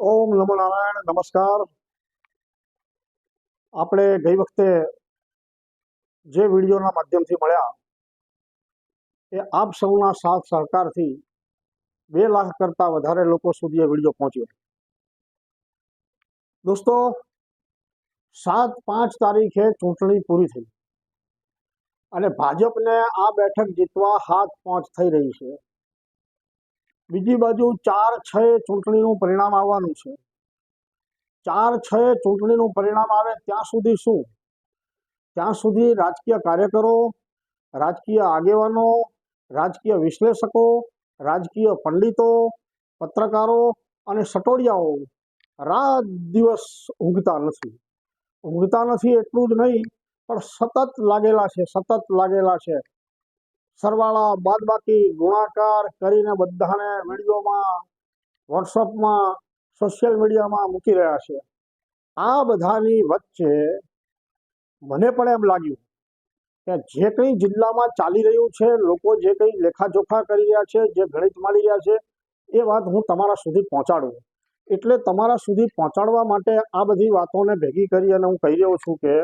ઓમ નમો નારાયણ. નમસ્કાર. આપણે ગઈ વખતે જે વિડીયોના માધ્યમથી મળ્યા એ આપ સૌના સાથ સહકારથી 2 લાખ કરતાં વધારે લોકો સુધી એ વિડીયો પહોંચ્યો. દોસ્તો, 7-5 તારીખે ચૂંટણી પૂરી થઈ અને ભાજપને આ બેઠક જીતવા હાથ પહોંચ થઈ રહી છે. બીજી બાજુ 4/6 ચૂંટણીનું પરિણામ આવવાનું છે. 4/6 ચૂંટણીનું પરિણામ આવે ત્યાં સુધી શું? ત્યાં સુધી રાજકીય કાર્યકરો, રાજકીય આગેવાનો, રાજકીય વિશ્લેષકો, રાજકીય પંડિતો, પત્રકારો અને સટોડિયાઓ રાત દિવસ ઊંઘતા નથી. એટલું જ નહીં, પણ સતત લાગેલા છે. સરવાળા, બાદબાકી, ગુણાકાર કરીને બધાને વિડીયોમાં, વોટ્સઅપમાં, સોશિયલ મીડિયામાં મૂકી રહ્યા છે. આ બધાની વચ્ચે મને પણ એમ લાગ્યું કે જે કંઈ જિલ્લામાં ચાલી રહ્યું છે, લોકો જે કંઈ લેખાજોખા કરી રહ્યા છે, જે ગણિત માની રહ્યા છે, એ વાત હું તમારા સુધી પહોંચાડું. એટલે તમારા સુધી પહોંચાડવા માટે આ બધી વાતોને ભેગી કરી અને હું કહી રહ્યો છું કે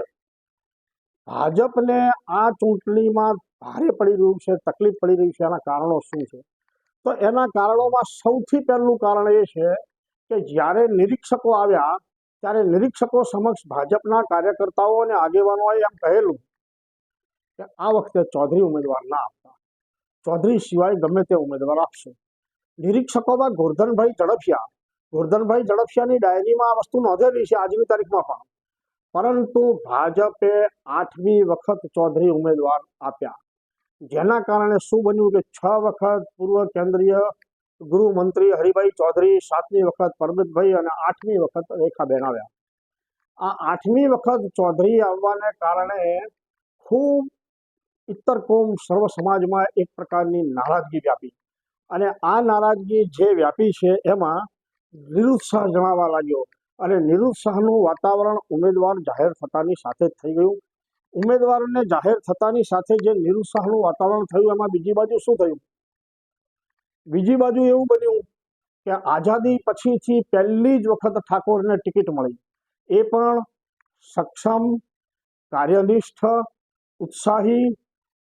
ભાજપને આ ચૂંટણીમાં ભારે પડી રહ્યું છે, તકલીફ પડી રહી છે. એના કારણો શું છે? તો એના કારણોમાં સૌથી પહેલું કારણ એ છે કે જ્યારે નિરીક્ષકો આવ્યા ત્યારે નિરીક્ષકો સમક્ષ ભાજપના કાર્યકર્તાઓ અને આગેવાનોએ એમ કહેલું કે આ વખતે ચૌધરી ઉમેદવાર ના આપતા, ચૌધરી સિવાય ગમે તે ઉમેદવાર આપશે. નિરીક્ષકોમાં ગોરધનભાઈ ઝડફિયાની ડાયરીમાં આ વસ્તુ નોંધેલી છે આજની તારીખમાં પણ. પરંતુ ભાજપે 8મી વખત ચૌધરી ઉમેદવાર આપ્યા, જેના કારણે શું બન્યું કે 6 વખત પૂર્વ કેન્દ્રીય ગૃહમંત્રી હરિભાઈ ચૌધરી, 7મી વખત પરબતભાઈ અને 8મી વખત રેખાબેન આવ્યા. આ 8મી વખત ચૌધરી આવવાને કારણે ખૂબ ઇત્તર કોમ સર્વ સમાજમાં એક પ્રકારની નારાજગી વ્યાપી અને આ નારાજગી જે વ્યાપી છે એમાં નિરુત્સાહ જણાવવા લાગ્યો અને નિરુત્સાહનું વાતાવરણ ઉમેદવાર જાહેર થતાની સાથે જ થઈ ગયું. ઉમેદવારને જાહેર થતાની સાથે જે નિરુત્સાહનું વાતાવરણ થયું એમાં બીજી બાજુ શું થયું? બીજી બાજુ એવું બન્યું કે આઝાદી પછીથી પહેલી જ વખત ઠાકોરને ટિકિટ મળી, એ પણ સક્ષમ, કાર્યનિષ્ઠ, ઉત્સાહી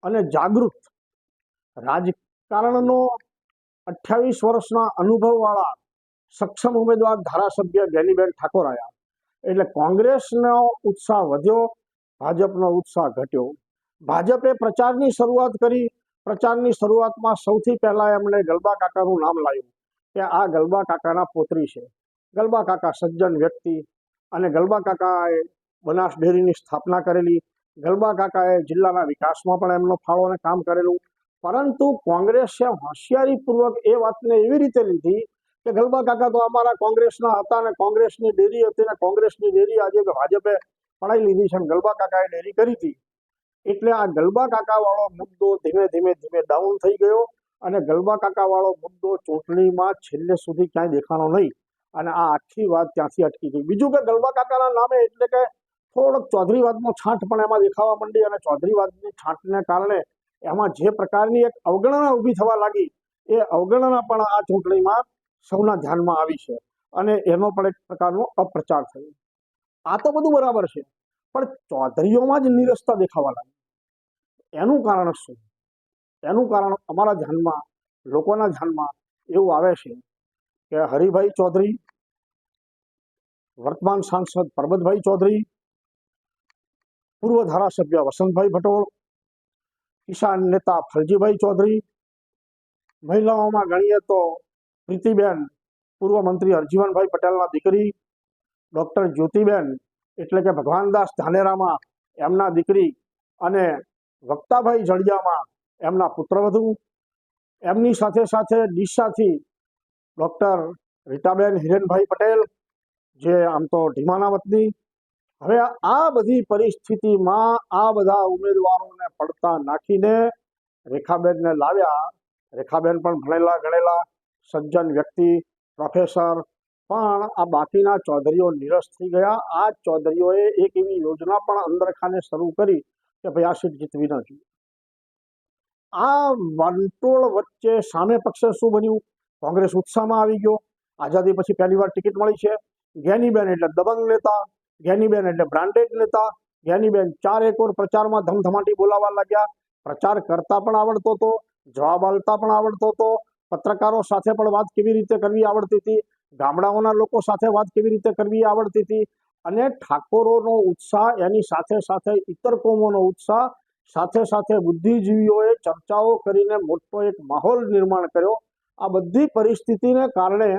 અને જાગૃત રાજકારણનો 28 વર્ષના અનુભવવાળા સક્ષમ ઉમેદવાર ધારાસભ્ય ગેનીબેન ઠાકોર આવ્યા. એટલે કોંગ્રેસનો ઉત્સાહ વધ્યો, ભાજપનો ઉત્સાહ ઘટ્યો. ભાજપે પ્રચારની શરૂઆત કરી. પ્રચારની શરૂઆતમાં સૌથી પહેલા એમણે ગલબા કાકાનું નામ લાવ્યું કે આ ગલબા કાકાના પોતરી છે. ગલબા કાકા સજ્જન વ્યક્તિ અને ગલબા કાકાએ બનાસ ડેરીની સ્થાપના કરેલી. ગલબા કાકાએ જિલ્લાના વિકાસમાં પણ એમનો ફાળો અને કામ કરેલું. પરંતુ કોંગ્રેસે હોશિયારીપૂર્વક એ વાતને એવી રીતે લીધી કે ગલબા કાકા તો અમારા કોંગ્રેસના હતા અને કોંગ્રેસની ડેરી હતી ને કોંગ્રેસની ડેરી આજે ભાજપે પડાવી લીધી છે અને ગલબા કાકાએ ડેરી કરી હતી. એટલે આ ગલબા કાકા વાળો મુદ્દો ધીમે ધીમે ડાઉન થઈ ગયો અને ગલબા કાકા વાળો મુદ્દો ચૂંટણીમાં છેલ્લે સુધી ક્યાંય દેખાણો નહીં અને આ આખી વાત ત્યાંથી અટકી ગઈ. બીજું કે ગલબા કાકાના નામે એટલે કે થોડોક ચૌધરીવાદનો છાંટ પણ એમાં દેખાવા માંડી અને ચૌધરીવાદની છાંટને કારણે એમાં જે પ્રકારની એક અવગણના ઊભી થવા લાગી એ અવગણના પણ આ ચૂંટણીમાં સૌના ધ્યાનમાં આવી છે અને એનો પણ એક પ્રકારનો અપ્રચાર થયો. આ તો બધું બરાબર છે, પણ ચૌધરીઓમાં જ નિરસતા દેખાવા લાગી. એનું કારણ શું? એનું કારણ અમારા ધ્યાનમાં, લોકોના ધ્યાનમાં એવું આવે છે કે હરિભાઈ ચૌધરી, વર્તમાન સાંસદ પરબતભાઈ ચૌધરી, પૂર્વ ધારાસભ્ય વસંતભાઈ ભટોળ, કિસાન નેતા ફલજીભાઈ ચૌધરી, મહિલાઓમાં ગણીએ તો પ્રીતિબેન, પૂર્વ મંત્રી હરજીવનભાઈ પટેલના દીકરી, ડોક્ટર જ્યોતિબેન એટલે કે ભગવાનદાસ ધાનેરામાં એમના દીકરી અને વક્તાભાઈ જડિયામાં એમના પુત્રવધુ, એમની સાથે સાથે ડીસાથી ડોક્ટર રીટાબેન હિરેનભાઈ પટેલ જે આમ તો ઢીમાના વતની. હવે આ બધી પરિસ્થિતિમાં આ બધા ઉમેદવારોને પડતા નાખીને રેખાબેનને લાવ્યા. રેખાબેન પણ ભણેલા ગણેલા સજ્જન વ્યક્તિ, પ્રોફેસર, પણ આ બાકીના ચૌધરીઓ નિરસ થઈ ગયા. આ ચૌધરીઓએ એક એવી યોજના પણ અંદરખાને શરૂ કરી કે ભાઈ આ સીટ જીતવી ન જોઈએ. આ વંટોળ વચ્ચે સામે પક્ષે શું બન્યું? કોંગ્રેસ ઉત્સાહમાં આવી ગયો આઝાદી પછી પહેલી વાર ટિકિટ મળી છે. જ્ઞાનીબેન એટલે દબંગ નેતા, જ્ઞાનીબેન એટલે બ્રાન્ડેડ નેતા. જ્ઞાનીબેન 4 એકર પ્રચારમાં ધમધમાટી બોલાવવા લાગ્યા. પ્રચાર કરતા પણ આવડતો હતો, જવાબ આપતા પણ આવડતો હતો, પત્રકારો સાથે પણ વાત કેવી રીતે કરવી આવડતી હતી, ગામડાઓના લોકો સાથે વાત કેવી રીતે કરવી આવડતી હતી. અને ઠાકોરોનો ઉત્સાહ, એની સાથે સાથે ઇતર કોમોનો ઉત્સાહ, સાથે સાથે બુદ્ધિજીવીઓએ ચર્ચાઓ કરીને મોટો એક માહોલ નિર્માણ કર્યો. આ બધી પરિસ્થિતિને કારણે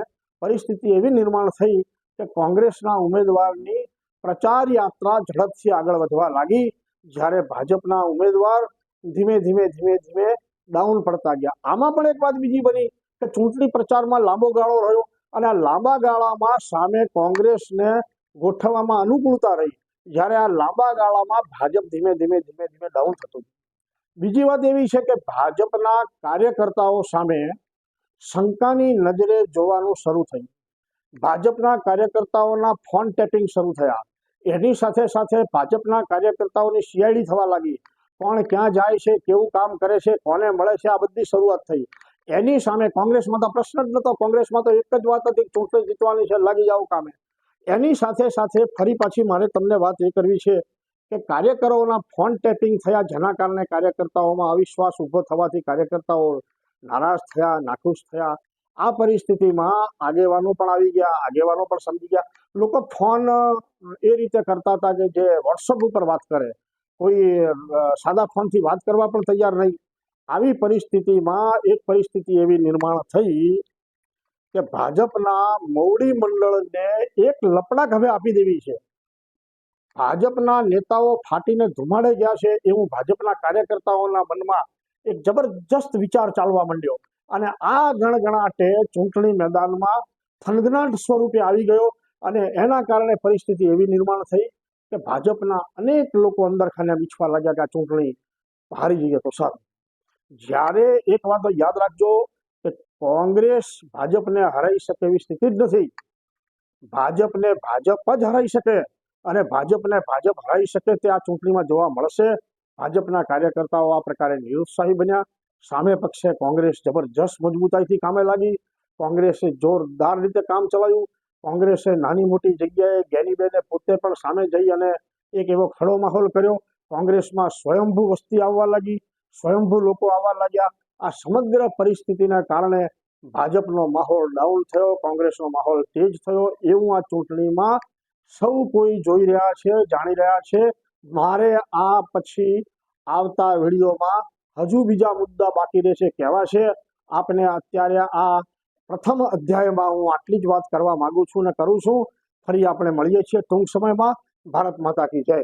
પરિસ્થિતિ એવી નિર્માણ થઈ કે કોંગ્રેસના ઉમેદવારની પ્રચાર યાત્રા ઝડપથી આગળ વધવા લાગી, જ્યારે ભાજપના ઉમેદવાર ધીમે ધીમે ધીમે ધીમે ડાઉન પડતા ગયા. આમાં પણ એક વાત બીજી બની કે ચૂંટણી પ્રચારમાં લાંબો ગાળો રહ્યો અને આ લાંબા ગાળામાં સામે કોંગ્રેસને ગોઠવવામાં અનુકૂળતા રહી, જ્યારે આ લાંબા ગાળામાં ભાજપ ધીમે ધીમે ધીમે ધીમે ડાઉન થતું. બીજી વાત એવી છે કે ભાજપના કાર્યકર્તાઓ સામે શંકાની નજરે જોવાનું શરૂ થયું. ભાજપના કાર્યકર્તાઓના ફોન ટેપિંગ શરૂ થયા. એની સાથે સાથે ભાજપના કાર્યકર્તાઓની સીઆઈડી થવા લાગી. કોણ ક્યાં જાય છે, કેવું કામ કરે છે, કોને મળે છે, આ બધી શરૂઆત થઈ. એની સામે કોંગ્રેસમાં તો પ્રશ્ન જ નહોતો. કોંગ્રેસમાં તો એક જ વાત હતી, ચૂંટણી જીતવાની છે, લાગી જાવ કામે. એની સાથે સાથે ફરી પાછી મારે તમને વાત એ કરવી છે કે કાર્યકરોના ફોન ટેપિંગ થયા, જેના કારણે કાર્યકર્તાઓમાં અવિશ્વાસ ઊભો થવાથી કાર્યકર્તાઓ નારાજ થયા, નાખુશ થયા. આ પરિસ્થિતિમાં આગેવાનો પણ આવી ગયા, આગેવાનો પણ સમજી ગયા. લોકો ફોન એ રીતે કરતા હતા કે જે વોટ્સઅપ ઉપર વાત કરે, કોઈ સાદા ફોનથી વાત કરવા પણ તૈયાર નહીં. આવી પરિસ્થિતિમાં એક પરિસ્થિતિ એવી નિર્માણ થઈ કે ભાજપના મોવડી મંડળને એક લપડાક હવે આપી દેવી છે. ભાજપના નેતાઓ ફાટીને ધુમાડે ગયા છે એવું ભાજપના કાર્યકર્તાઓના મનમાં એક જબરજસ્ત વિચાર ચાલવા માંડ્યો અને આ ગણગણાટે ચૂંટણી મેદાનમાં થનગનાટ સ્વરૂપે આવી ગયો અને એના કારણે પરિસ્થિતિ એવી નિર્માણ થઈ કે ભાજપના અનેક લોકો અંદર ખાને વિછવા લાગ્યા કે આ ચૂંટણી હારી જઈએ તો સારું. જ્યારે એક વાત યાદ રાખજો કે કોંગ્રેસ ભાજપને હરાઈ શકે એવી સ્થિતિ જ નથી. ભાજપને ભાજપ જ હરાઈ શકે અને ભાજપને ભાજપ હરાઈ શકે તે આ ચૂંટણીમાં જોવા મળશે. ભાજપના કાર્યકર્તાઓ આ પ્રકારે નિરુત્સાહી બન્યા. સામે પક્ષે કોંગ્રેસ જબરજસ્ત મજબૂતાઈથી કામે લાગી. કોંગ્રેસે જોરદાર રીતે કામ ચલાવ્યું. કોંગ્રેસે નાની મોટી જગ્યાએ જ્ઞાનીબેને પોતે પણ સામે જઈ અને એક એવો ખડો માહોલ કર્યો. કોંગ્રેસમાં સ્વયંભૂ વસ્તી આવવા લાગી, સ્વયંભૂ લોકો આવવા લાગ્યા. આ સમગ્ર પરિસ્થિતિના કારણે ભાજપનો માહોલ ડાઉન થયો, કોંગ્રેસનો માહોલ તેજ થયો. એવું આ ચૂંટણીમાં સૌ કોઈ જોઈ રહ્યા છે, જાણી રહ્યા છે. મારે આ પછી આવતા વિડીયોમાં હજુ બીજા મુદ્દા બાકી રહેશે કહેવા છે. આપને અત્યારે આ પ્રથમ અધ્યાયમાં હું આટલી જ વાત કરવા માંગુ છું અને કરું છું. ફરી આપણે મળીએ છીએ ટૂંક સમયમાં. ભારત માતા કી જય.